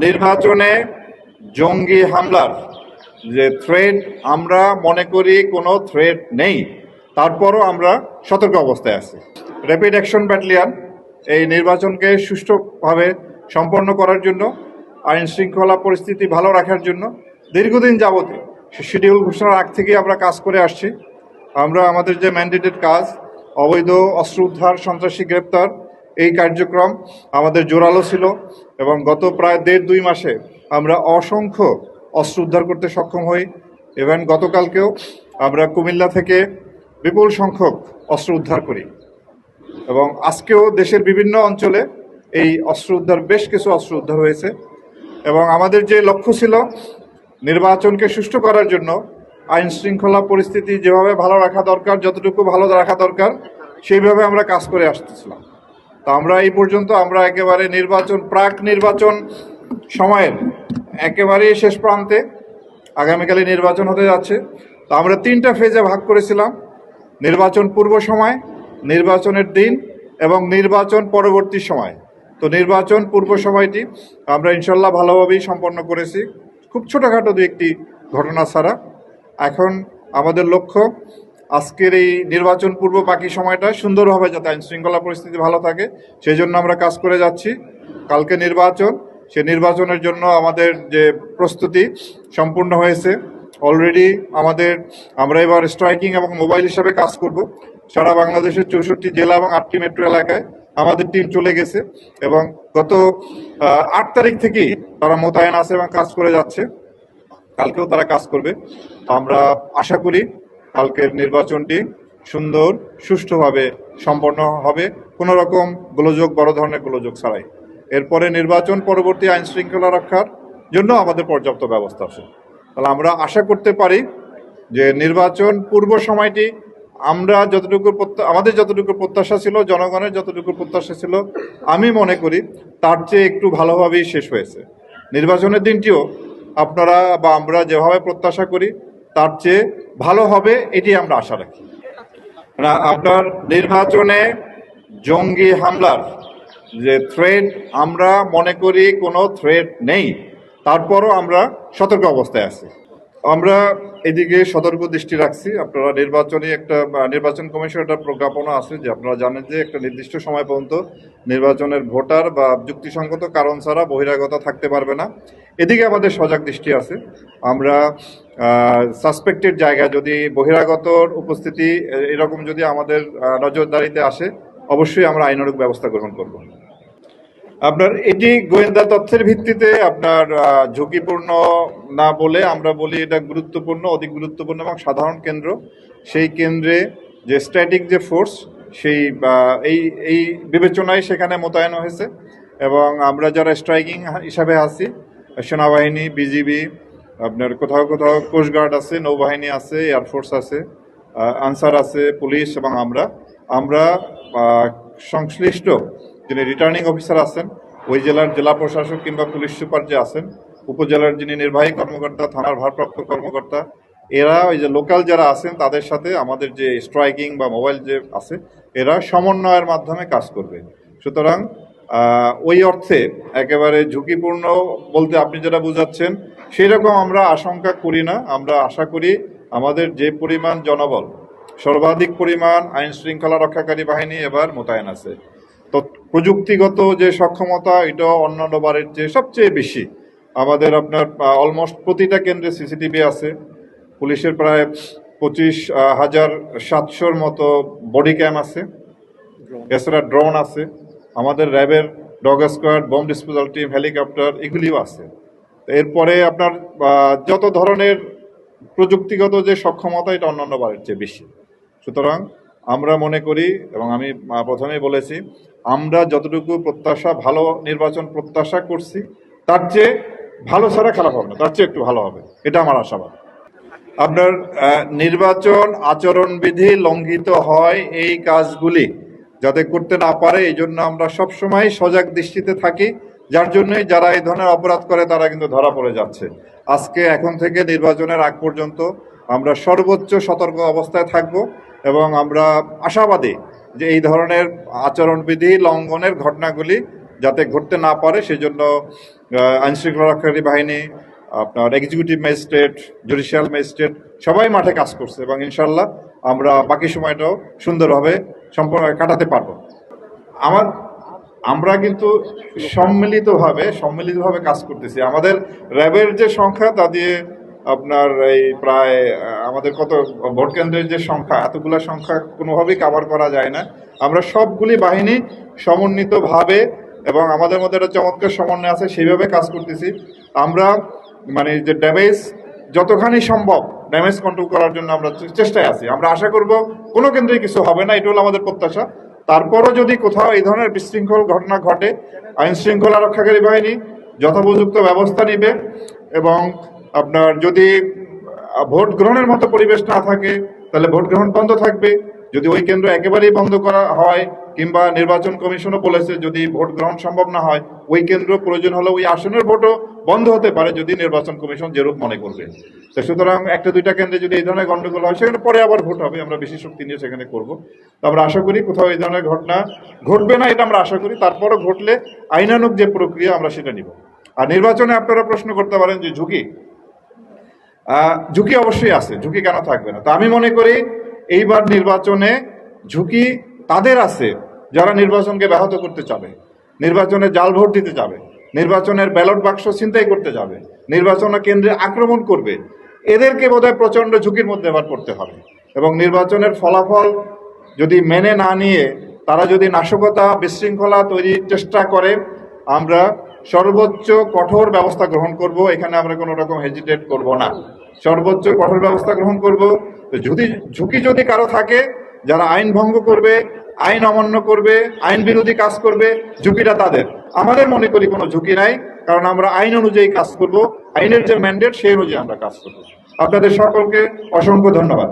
নির্বাচনে জঙ্গি হামলার যে থ্রেট, আমরা মনে করি কোনো থ্রেট নেই, তারপরও আমরা সতর্ক অবস্থায় আছি। র্যাপিড অ্যাকশন ব্যাটালিয়ন এই নির্বাচনকে সুষ্ঠুভাবে সম্পন্ন করার জন্য, আইন শৃঙ্খলা পরিস্থিতি ভালো রাখার জন্য দীর্ঘদিন যাবতে শিডিউল ঘোষণার আগ থেকেই আমরা কাজ করে আসছি। আমরা আমাদের যে ম্যান্ডেটেড কাজ, অবৈধ অস্ত্র উদ্ধার, সন্ত্রাসী গ্রেপ্তার, এই কার্যক্রম আমাদের জোরালো ছিল এবং গত প্রায় 1.5-2 মাসে আমরা অসংখ্য অস্ত্র উদ্ধার করতে সক্ষম হই। ইভেন গতকালকেও আমরা কুমিল্লা থেকে বিপুল সংখ্যক অস্ত্র উদ্ধার করি এবং আজকেও দেশের বিভিন্ন অঞ্চলে এই অস্ত্র উদ্ধার, বেশ কিছু অস্ত্র উদ্ধার হয়েছে। এবং আমাদের যে লক্ষ্য ছিল নির্বাচনকে সুষ্ঠু করার জন্য আইন শৃঙ্খলা পরিস্থিতি যেভাবে ভালো রাখা দরকার, যতটুকু ভালো রাখা দরকার, সেইভাবে আমরা কাজ করে আসতেছিলাম। তো আমরা এই পর্যন্ত আমরা একেবারে প্রাক নির্বাচন সময়ের একেবারেই শেষ প্রান্তে, আগামীকালই নির্বাচন হতে যাচ্ছে। তো আমরা 3টা ফেজে ভাগ করেছিলাম: নির্বাচন পূর্ব সময়, নির্বাচনের দিন এবং নির্বাচন পরবর্তী সময়। তো নির্বাচন পূর্ব সময়টি আমরা ইনশাল্লাহ ভালোভাবেই সম্পন্ন করেছি, খুব ছোটোখাটো 2-1টি ঘটনা ছাড়া। এখন আমাদের লক্ষ্য আজকের এই নির্বাচন পূর্ব বাকি সময়টা সুন্দরভাবে যাতে আইন শৃঙ্খলা পরিস্থিতি ভালো থাকে, সেই জন্য আমরা কাজ করে যাচ্ছি। কালকে নির্বাচন, সে নির্বাচনের জন্য আমাদের যে প্রস্তুতি সম্পূর্ণ হয়েছে অলরেডি। আমরা এবার স্ট্রাইকিং এবং মোবাইল হিসাবে কাজ করব। সারা বাংলাদেশের 64 জেলা এবং 8টি মেট্রো এলাকায় আমাদের টিম চলে গেছে এবং গত 8 তারিখ থেকেই তারা মোতায়েন আছে এবং কাজ করে যাচ্ছে। কালকেও তারা কাজ করবে। আমরা আশা করি কালকের নির্বাচনটি সুন্দর, সুষ্ঠুভাবে সম্পন্ন হবে, কোনো রকম গোলযোগ, বড় ধরনের গোলযোগ ছাড়াই। এরপরে নির্বাচন পরবর্তী আইন শৃঙ্খলা রক্ষার জন্য আমাদের পর্যাপ্ত ব্যবস্থা আছে। তাহলে আমরা আশা করতে পারি যে নির্বাচন পূর্ব সময়টি আমাদের যতটুকু প্রত্যাশা ছিল, জনগণের যতটুকু প্রত্যাশা ছিল, আমি মনে করি তার চেয়ে একটু ভালোভাবেই শেষ হয়েছে। নির্বাচনের দিনটিও আপনারা বা আমরা যেভাবে প্রত্যাশা করি তার চেয়ে ভালো হবে, এটি আমরা আশা রাখি। আপনার নির্বাচনে জঙ্গি হামলার যে থ্রেট, আমরা মনে করি কোনো থ্রেট নেই, তারপরও আমরা সতর্ক অবস্থায় আছি। আমরা এদিকে সতর্ক দৃষ্টি রাখছি। আপনারা নির্বাচন কমিশন একটা প্রজ্ঞাপনা আছে যে আপনারা জানেন যে একটা নির্দিষ্ট সময় পর্যন্ত নির্বাচনের ভোটার বা যুক্তিসঙ্গত কারণ ছাড়া বহিরাগত থাকতে পারবে না। এদিকে আমাদের সজাগ দৃষ্টি আছে। আমরা সাসপেক্টেড জায়গায় যদি বহিরাগতর উপস্থিতি এরকম যদি আমাদের নজরদারিতে আসে, অবশ্যই আমরা আইনানুগ ব্যবস্থা গ্রহণ করব। আপনার এটি গোয়েন্দা তথ্যের ভিত্তিতে আপনার ঝুঁকিপূর্ণ না বলে আমরা বলি এটা গুরুত্বপূর্ণ, অধিক গুরুত্বপূর্ণ এবং সাধারণ কেন্দ্র। সেই কেন্দ্রে যে স্ট্যাটিক যে ফোর্স, সেই এই বিবেচনায় সেখানে মোতায়েন হয়েছে এবং আমরা যারা স্ট্রাইকিং হিসাবে আছি, সেনাবাহিনী, বিজিবি, আপনার কোথাও কোথাও কোস্টগার্ড আছে, নৌবাহিনী আছে, এয়ারফোর্স আছে, আনসার আছে, পুলিশ এবং আমরা সংশ্লিষ্ট যিনি রিটার্নিং অফিসার আছেন, ওই জেলার জেলা প্রশাসক কিংবা পুলিশ সুপার যে আছেন, উপজেলার যিনি নির্বাহী কর্মকর্তা, থানার ভারপ্রাপ্ত কর্মকর্তা, এরা ওই যে লোকাল যারা আছেন তাদের সাথে আমাদের যে স্ট্রাইকিং বা মোবাইল যে আছে, এরা সমন্বয়ের মাধ্যমে কাজ করবে। সুতরাং ওই অর্থে একেবারে ঝুঁকিপূর্ণ বলতে আপনি যেটা বোঝাচ্ছেন সেই রকম আমরা আশঙ্কা করি না। আমরা আশা করি আমাদের যে পরিমাণ জনবল, সর্বাধিক পরিমাণ আইন শৃঙ্খলা রক্ষাকারী বাহিনী এবার মোতায়েন আছে। তো প্রযুক্তিগত যে সক্ষমতা, এটা অন্যান্য বারের চেয়ে সবচেয়ে বেশি। আমাদের আপনার অলমোস্ট প্রতিটা কেন্দ্রে সিসিটিভি আছে, পুলিশের প্রায় 25,700 মতো বডি ক্যাম আছে, এছাড়া ড্রোন আছে, আমাদের র্যাবের dog squad, bomb disposal team, helicopter, এগুলিও আছে। এরপরে আপনার যত ধরনের প্রযুক্তিগত যে সক্ষমতা, এটা অন্যান্য বারের চেয়ে বেশি। সুতরাং আমরা মনে করি, এবং আমি প্রথমেই বলেছি, আমরা যতটুকু ভালো নির্বাচন প্রত্যাশা করছি তার চেয়ে ভালো ছাড়া খারাপ হবে না, তার চেয়ে একটু ভালো হবে, এটা আমার আশাবাদ। আপনার নির্বাচন আচরণবিধি লঙ্ঘিত হয়, এই কাজগুলি যাতে করতে না পারে, এই জন্য আমরা সবসময় সজাগ দৃষ্টিতে থাকি, যার জন্যই যারা এই ধরনের অপরাধ করে তারা কিন্তু ধরা পড়ে যাচ্ছে। এখন থেকে নির্বাচনের আগ পর্যন্ত আমরা সর্বোচ্চ সতর্ক অবস্থায় থাকব এবং আমরা আশাবাদী যে এই ধরনের আচরণবিধি লঙ্ঘনের ঘটনাগুলি যাতে ঘটতে না পারে সেজন্য আইনশৃঙ্খলা রক্ষাকারী বাহিনী, আপনার এক্সিকিউটিভ ম্যাজিস্ট্রেট, জুডিশিয়াল ম্যাজিস্ট্রেট সবাই মাঠে কাজ করছে এবং ইনশাল্লাহ আমরা বাকি সময়টাও সুন্দরভাবে সম্পূর্ণ কাটাতে পারবো। আমরা কিন্তু সম্মিলিতভাবে কাজ করতেছি। আমাদের র্যাবের যে সংখ্যা তা দিয়ে আপনার এই প্রায় আমাদের কত ভোট কেন্দ্রের যে সংখ্যা, এতগুলা সংখ্যা কোনোভাবেই কাভার করা যায় না। আমরা সবগুলি বাহিনী সমন্বিতভাবে এবং আমাদের মধ্যে একটা চমৎকার সমন্বয় আছে, সেইভাবে কাজ করতেছি। আমরা মানে যে ড্যামেজ যতখানি সম্ভব ড্যামেজ কন্ট্রোল করার জন্য আমরা চেষ্টায় আছি। আমরা আশা করব কোনো কেন্দ্রে কিছু হবে না, এটা হলো আমাদের প্রত্যাশা। তারপরও যদি কোথাও এই ধরনের বিশৃঙ্খল ঘটনা ঘটে, আইন শৃঙ্খলা রক্ষাকারী বাহিনী যথোপযুক্ত ব্যবস্থা নেবে এবং আপনার যদি ভোট গ্রহণের মতো পরিবেশ না থাকে তাহলে ভোট গ্রহণ বন্ধ থাকবে। যদি ওই কেন্দ্র একেবারেই বন্ধ করা হয় কিংবা নির্বাচন কমিশনও বলেছে যদি ভোট গ্রহণ সম্ভব না হয় ওই কেন্দ্র প্রয়োজন হলে ওই আসনের ভোটও বন্ধ হতে পারে যদি নির্বাচন কমিশন যেরূপ মনে করবে। তো সুতরাং একটা দুইটা কেন্দ্রে যদি এই ধরনের গন্ডগোল হয় সেখানে পরে আবার ভোট হবে, আমরা বেশি শক্তি নিয়ে সেখানে করবো। তো আমরা আশা করি কোথাও এই ধরনের ঘটনা ঘটবে না, এটা আমরা আশা করি। তারপরও ঘটলে আইনানুগ যে প্রক্রিয়া আমরা সেটা নিব। আর নির্বাচনে আপনারা প্রশ্ন করতে পারেন যে ঝুঁকি অবশ্যই আছে, ঝুঁকি কেন থাকবে না। তো আমি মনে করি এইবার নির্বাচনে ঝুঁকি তাদের আছে যারা নির্বাচনকে ব্যাহত করতে চাবে, নির্বাচনে জাল ভোট দিতে যাবে, নির্বাচনের ব্যালট বাক্স ছিনতাই করতে যাবে, নির্বাচন কেন্দ্রে আক্রমণ করবে। এদেরকে বোধহয় প্রচণ্ড ঝুঁকির মধ্যে এবার পড়তে হবে এবং নির্বাচনের ফলাফল যদি মেনে না নিয়ে তারা যদি নাশকতা বিশৃঙ্খলা তৈরির চেষ্টা করে আমরা সর্বোচ্চ কঠোর ব্যবস্থা গ্রহণ করব। এখানে আমরা কোনো রকম হেজিটেট করব না, সর্বোচ্চ কঠোর ব্যবস্থা গ্রহণ করব। ঝুঁকি যদি কারো থাকে, যারা আইন ভঙ্গ করবে, আইন অমান্য করবে, আইন বিরোধী কাজ করবে, ঝুঁকিটা তাদের। আমাদের মনে করি কোনো ঝুঁকি নাই, কারণ আমরা আইন অনুযায়ী কাজ করব, আইনের যে ম্যান্ডেট সেই অনুযায়ী আমরা কাজ করব। আপনাদের সকলকে অসংখ্য ধন্যবাদ।